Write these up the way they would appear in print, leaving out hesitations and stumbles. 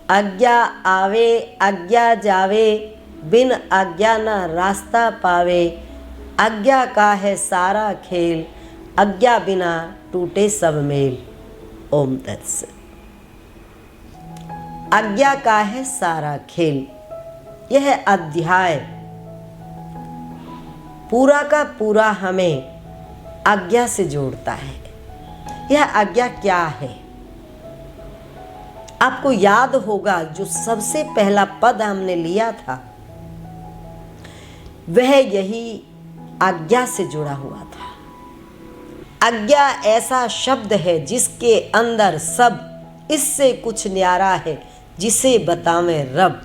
आज्ञा आवे आज्ञा जावे, बिन आज्ञा न रास्ता पावे। आज्ञा का है सारा खेल, आज्ञा बिना टूटे सब मेल। ओम तत्सत। आज्ञा का है सारा खेल, यह अध्याय पूरा का पूरा हमें आज्ञा से जोड़ता है। यह आज्ञा क्या है? आपको याद होगा जो सबसे पहला पद हमने लिया था वह यही आज्ञा से जुड़ा हुआ था। आज्ञा ऐसा शब्द है जिसके अंदर सब, इससे कुछ न्यारा है जिसे बतावें रब।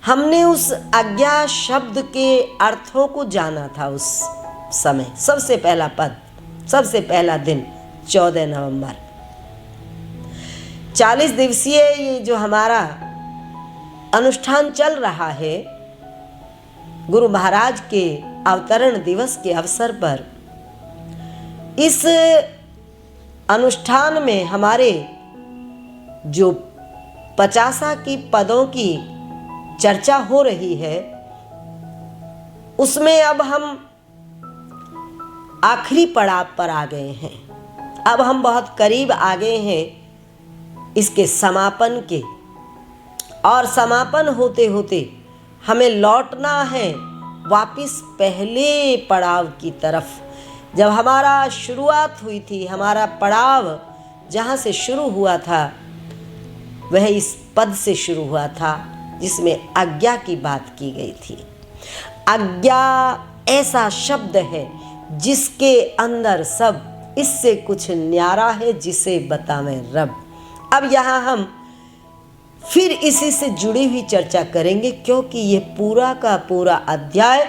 हमने उस आज्ञा शब्द के अर्थों को जाना था उस समय। सबसे पहला पद, सबसे पहला दिन 14 नवंबर। 40 दिवसीय ये जो हमारा अनुष्ठान चल रहा है, गुरु महाराज के अवतरण दिवस के अवसर पर, इस अनुष्ठान में हमारे जो 50 की पदों की चर्चा हो रही है, उसमें अब हम आखिरी पड़ाव पर आ गए हैं। अब हम बहुत करीब आ गए हैं इसके समापन के, और समापन होते होते हमें लौटना है वापिस पहले पड़ाव की तरफ। जब हमारा शुरुआत हुई थी, हमारा पड़ाव जहाँ से शुरू हुआ था वह इस पद से शुरू हुआ था जिसमें आज्ञा की बात की गई थी। आज्ञा ऐसा शब्द है जिसके अंदर सब, इससे कुछ न्यारा है जिसे बतावें रब। अब यहाँ हम फिर इसी से जुड़ी हुई चर्चा करेंगे, क्योंकि ये पूरा का पूरा अध्याय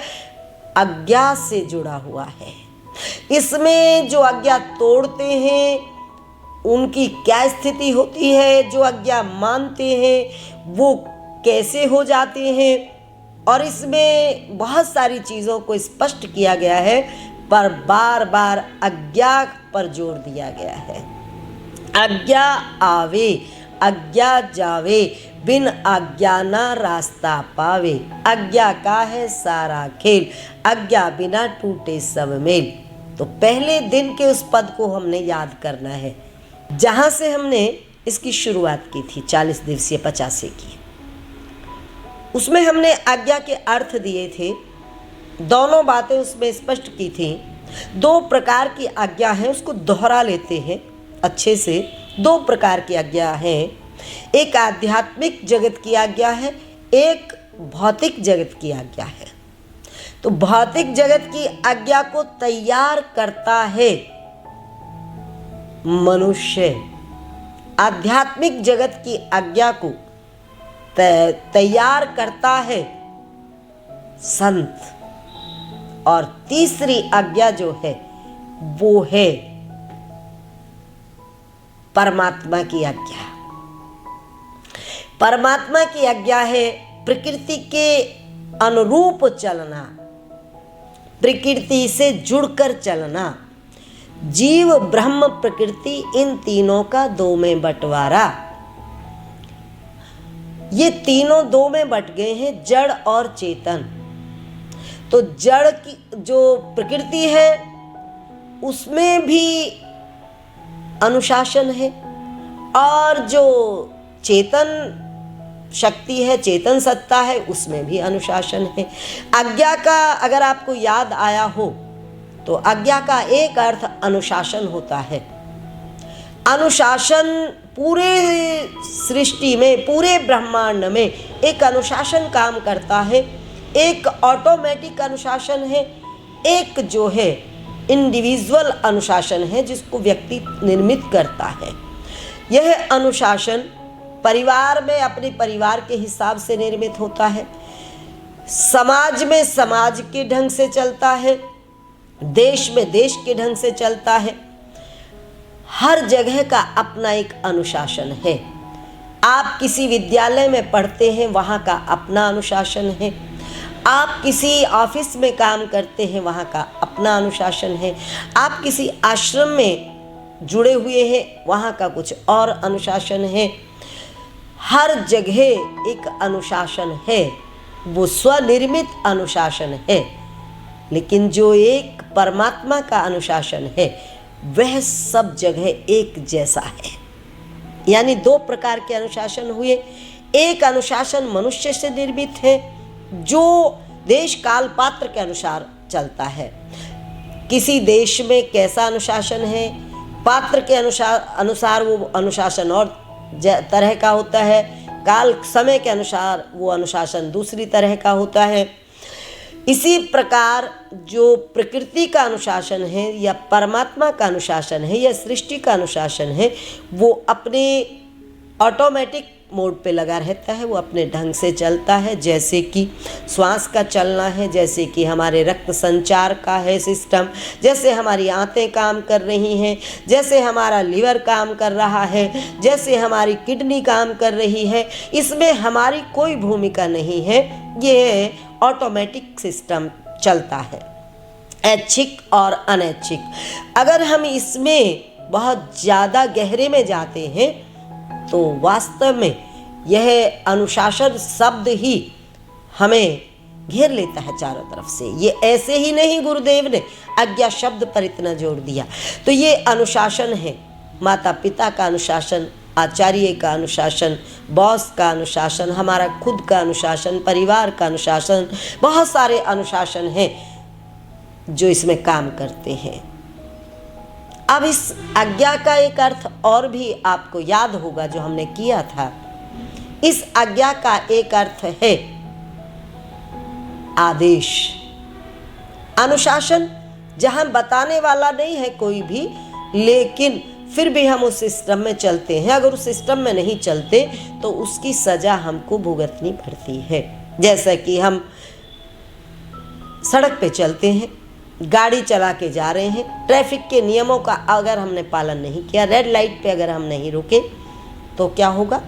आज्ञा से जुड़ा हुआ है। इसमें जो आज्ञा तोड़ते हैं उनकी क्या स्थिति होती है, जो आज्ञा मानते हैं वो कैसे हो जाते हैं, और इसमें बहुत सारी चीज़ों को स्पष्ट किया गया है, पर बार बार आज्ञा पर जोर दिया गया है। आज्ञा आवे आज्ञा जावे, बिन आज्ञा ना रास्ता पावे। आज्ञा का है सारा खेल, आज्ञा बिना टूटे सब मेल। तो पहले दिन के उस पद को हमने याद करना है, जहाँ से हमने इसकी शुरुआत की थी 40 दिवसीय 50 की। उसमें हमने आज्ञा के अर्थ दिए थे, दोनों बातें उसमें स्पष्ट की थी। 2 प्रकार की आज्ञा है, उसको दोहरा लेते हैं अच्छे से। 2 प्रकार की आज्ञा है, एक आध्यात्मिक जगत की आज्ञा है, एक भौतिक जगत की आज्ञा है। तो भौतिक जगत की आज्ञा को तैयार करता है मनुष्य, आध्यात्मिक जगत की आज्ञा को तैयार करता है संत, और तीसरी आज्ञा जो है वो है परमात्मा की आज्ञा। परमात्मा की आज्ञा है प्रकृति के अनुरूप चलना, प्रकृति से जुड़कर चलना। जीव ब्रह्म प्रकृति, इन तीनों का 2 में बंटवारा। ये तीनों 2 में बट गए हैं, जड़ और चेतन। तो जड़ की जो प्रकृति है उसमें भी अनुशासन है, और जो चेतन शक्ति है, चेतन सत्ता है, उसमें भी अनुशासन है। आज्ञा का अगर आपको याद आया हो तो आज्ञा का एक अर्थ अनुशासन होता है। अनुशासन पूरे सृष्टि में, पूरे ब्रह्मांड में एक अनुशासन काम करता है। एक ऑटोमेटिक अनुशासन है, एक जो है इंडिविजुअल अनुशासन है जिसको व्यक्ति निर्मित करता है। यह अनुशासन परिवार में अपने परिवार के हिसाब से निर्मित होता है, समाज में समाज के ढंग से चलता है, देश में देश के ढंग से चलता है। हर जगह का अपना एक अनुशासन है। आप किसी विद्यालय में पढ़ते हैं, वहाँ का अपना अनुशासन है। आप किसी ऑफिस में काम करते हैं, वहाँ का अपना अनुशासन है। आप किसी आश्रम में जुड़े हुए हैं, वहाँ का कुछ और अनुशासन है। हर जगह एक अनुशासन है, वो स्वनिर्मित अनुशासन है, लेकिन जो एक परमात्मा का अनुशासन है वह सब जगह एक जैसा है। यानी दो प्रकार के अनुशासन हुए। एक अनुशासन मनुष्य से निर्मित है जो देश काल पात्र के अनुसार चलता है। किसी देश में कैसा अनुशासन है, पात्र के अनुसार वो अनुशासन और तरह का होता है, काल समय के अनुसार वो अनुशासन दूसरी तरह का होता है। इसी प्रकार जो प्रकृति का अनुशासन है या परमात्मा का अनुशासन है या सृष्टि का अनुशासन है, वो अपने ऑटोमेटिक मोड पे लगा रहता है, वो अपने ढंग से चलता है। जैसे कि श्वास का चलना है, जैसे कि हमारे रक्त संचार का है सिस्टम, जैसे हमारी आंतें काम कर रही हैं, जैसे हमारा लीवर काम कर रहा है, जैसे हमारी किडनी काम कर रही है, इसमें हमारी कोई भूमिका नहीं है। ये ऑटोमेटिक सिस्टम चलता है, ऐच्छिक और अनैच्छिक। अगर हम इसमें बहुत ज़्यादा गहरे में जाते हैं तो वास्तव में यह अनुशासन शब्द ही हमें घेर लेता है चारों तरफ से। ये ऐसे ही नहीं गुरुदेव ने आज्ञा शब्द पर इतना जोर दिया। तो ये अनुशासन है, माता पिता का अनुशासन, आचार्य का अनुशासन, बॉस का अनुशासन, हमारा खुद का अनुशासन, परिवार का अनुशासन, बहुत सारे अनुशासन हैं जो इसमें काम करते हैं। अब इस आज्ञा का एक अर्थ और भी आपको याद होगा जो हमने किया था। इस आज्ञा का एक अर्थ है आदेश। अनुशासन जहां बताने वाला नहीं है कोई भी, लेकिन फिर भी हम उस सिस्टम में चलते हैं। अगर उस सिस्टम में नहीं चलते तो उसकी सजा हमको भुगतनी पड़ती है। जैसा कि हम सड़क पे चलते हैं, गाड़ी चला के जा रहे हैं, ट्रैफिक के नियमों का अगर हमने पालन नहीं किया, रेड लाइट पे अगर हम नहीं रुके तो क्या होगा?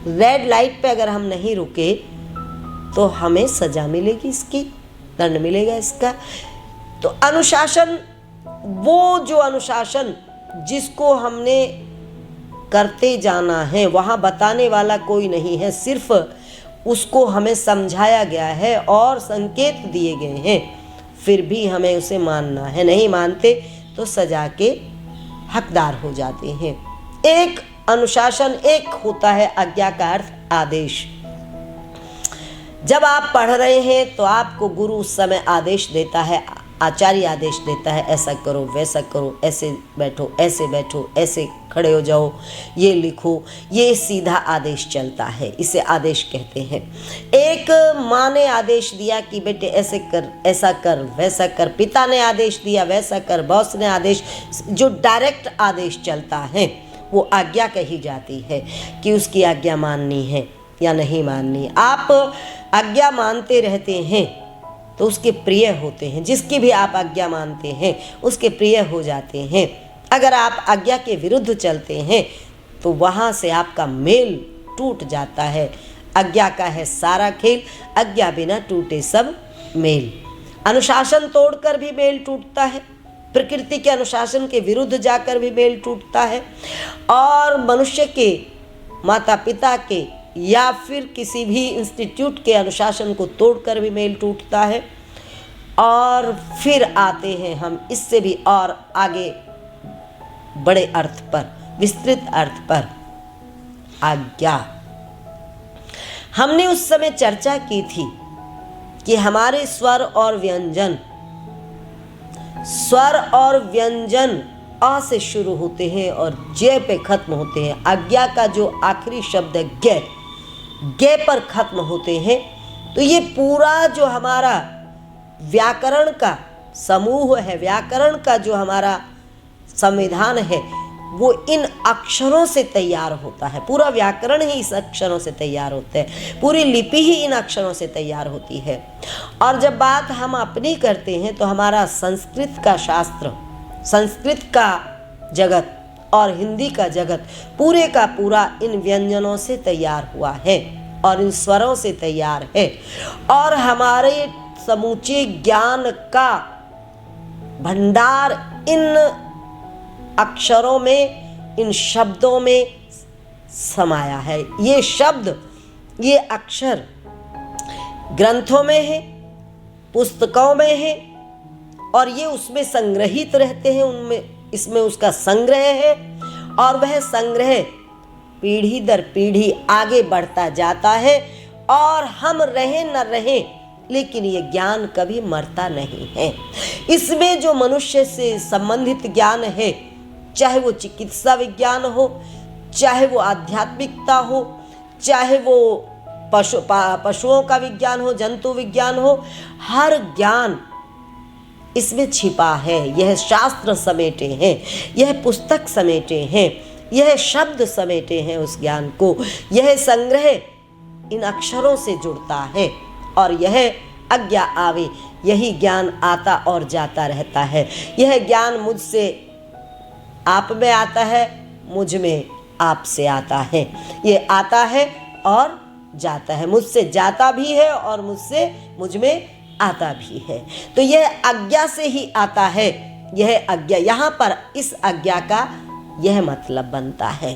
रेड लाइट पे अगर हम नहीं रुके तो हमें सजा मिलेगी, इसकी दंड मिलेगा इसका। तो अनुशासन, वो जो अनुशासन जिसको हमने करते जाना है, वहाँ बताने वाला कोई नहीं है, सिर्फ उसको हमें समझाया गया है और संकेत दिए गए हैं, फिर भी हमें उसे मानना है। नहीं मानते तो सजा के हकदार हो जाते हैं। एक अनुशासन, एक होता है आज्ञा का अर्थ आदेश। जब आप पढ़ रहे हैं तो आपको गुरु उस समय आदेश देता है, आचार्य आदेश देता है, ऐसा करो, वैसा करो, ऐसे बैठो, ऐसे खड़े हो जाओ, ये लिखो, ये सीधा आदेश चलता है, इसे आदेश कहते हैं। एक माँ ने आदेश दिया कि बेटे ऐसे कर, ऐसा कर, वैसा कर, पिता ने आदेश दिया वैसा कर, बॉस ने आदेश, जो डायरेक्ट आदेश चलता है वो आज्ञा कही जाती है कि उसकी आज्ञा माननी है या नहीं माननी। आप आज्ञा मानते रहते हैं तो उसके प्रिय होते हैं। जिसकी भी आप आज्ञा मानते हैं उसके प्रिय हो जाते हैं। अगर आप आज्ञा के विरुद्ध चलते हैं तो वहाँ से आपका मेल टूट जाता है। आज्ञा का है सारा खेल, आज्ञा बिना टूटे सब मेल। अनुशासन तोड़कर भी मेल टूटता है, प्रकृति के अनुशासन के विरुद्ध जाकर भी मेल टूटता है, और मनुष्य के, माता पिता के या फिर किसी भी इंस्टीट्यूट के अनुशासन को तोड़कर भी मेल टूटता है। और फिर आते हैं हम इससे भी और आगे बड़े अर्थ पर, विस्तृत अर्थ पर, आज्ञा। हमने उस समय चर्चा की थी कि हमारे स्वर और व्यंजन अ से शुरू होते हैं और जय पे खत्म होते हैं। आज्ञा का जो आखिरी शब्द है गे पर खत्म होते हैं। तो ये पूरा जो हमारा व्याकरण का समूह है, व्याकरण का जो हमारा संविधान है, वो इन अक्षरों से तैयार होता है। पूरा व्याकरण ही इस अक्षरों से तैयार होता है, पूरी लिपि ही इन अक्षरों से तैयार होती है। और जब बात हम अपनी करते हैं तो हमारा संस्कृत का शास्त्र, संस्कृत का जगत और हिंदी का जगत पूरे का पूरा इन व्यंजनों से तैयार हुआ है और इन स्वरों से तैयार है। और हमारे समूचे ज्ञान का भंडार इन अक्षरों में, इन शब्दों में समाया है। ये शब्द, ये अक्षर ग्रंथों में है, पुस्तकों में है, और ये उसमें संग्रहित रहते हैं, उनमें इसमें उसका संग्रह है, और वह संग्रह पीढ़ी दर पीढ़ी आगे बढ़ता जाता है। और हम रहे न रहे, लेकिन ये ज्ञान कभी मरता नहीं है। इसमें जो मनुष्य से संबंधित ज्ञान है, चाहे वो चिकित्सा विज्ञान हो, चाहे वो आध्यात्मिकता हो, चाहे वो पशुओं का विज्ञान हो, जंतु विज्ञान हो, हर ज्ञान इसमें छिपा है। यह शास्त्र समेटे हैं, यह पुस्तक समेटे हैं, यह शब्द समेटे हैं उस ज्ञान को। यह संग्रह इन अक्षरों से जुड़ता है, और यह आज्ञा आवे, यही ज्ञान आता और जाता रहता है। यह ज्ञान मुझसे आप में आता है, मुझ में आपसे आता है। ये आता है और जाता है, मुझसे जाता भी है और मुझसे मुझ में आता भी है। तो यह आज्ञा से ही आता है। यह आज्ञा, यहाँ पर इस आज्ञा का यह मतलब बनता है।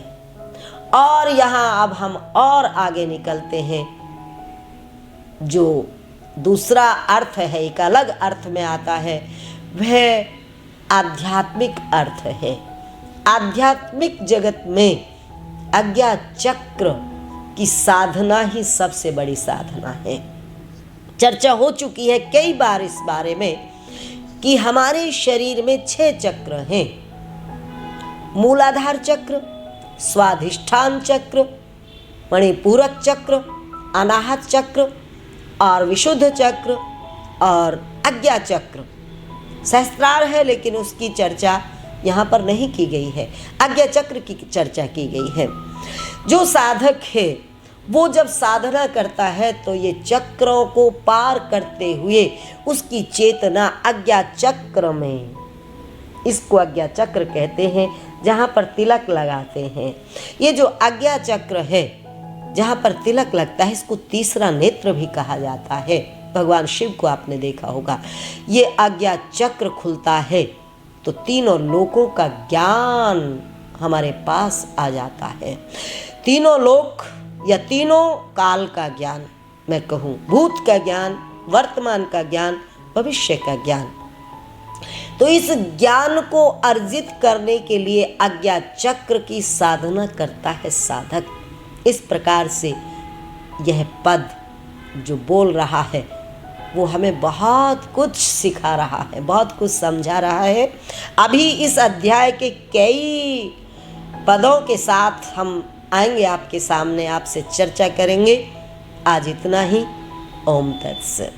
और यहाँ अब हम और आगे निकलते हैं। जो दूसरा अर्थ है, एक अलग अर्थ में आता है, वह आध्यात्मिक अर्थ है। आध्यात्मिक जगत में आज्ञा चक्र की साधना ही सबसे बड़ी साधना है। चर्चा हो चुकी है कई बार इस बारे में कि हमारे शरीर में 6 चक्र हैं। मूलाधार चक्र, स्वाधिष्ठान चक्र, मणिपूरक चक्र, अनाहत चक्र और विशुद्ध चक्र और आज्ञा चक्र। सहस्त्रार है, लेकिन उसकी चर्चा यहाँ पर नहीं की गई है। आज्ञा चक्र की चर्चा की गई है। जो साधक है वो जब साधना करता है तो ये चक्रों को पार करते हुए उसकी चेतना आज्ञा चक्र में, इसको आज्ञा चक्र कहते हैं, जहाँ पर तिलक लगाते हैं। ये जो आज्ञा चक्र है जहाँ पर तिलक लगता है, इसको तीसरा नेत्र भी कहा जाता है। भगवान शिव को आपने देखा होगा। ये आज्ञा चक्र खुलता है तो तीनों लोकों का ज्ञान हमारे पास आ जाता है। तीनों लोक या तीनों काल का ज्ञान, मैं कहूँ भूत का ज्ञान, वर्तमान का ज्ञान, भविष्य का ज्ञान। तो इस ज्ञान को अर्जित करने के लिए आज्ञा चक्र की साधना करता है साधक। इस प्रकार से यह पद जो बोल रहा है वो हमें बहुत कुछ सिखा रहा है, बहुत कुछ समझा रहा है। अभी इस अध्याय के कई पदों के साथ हम आएंगे आपके सामने, आपसे चर्चा करेंगे। आज इतना ही। ओम तत्सत।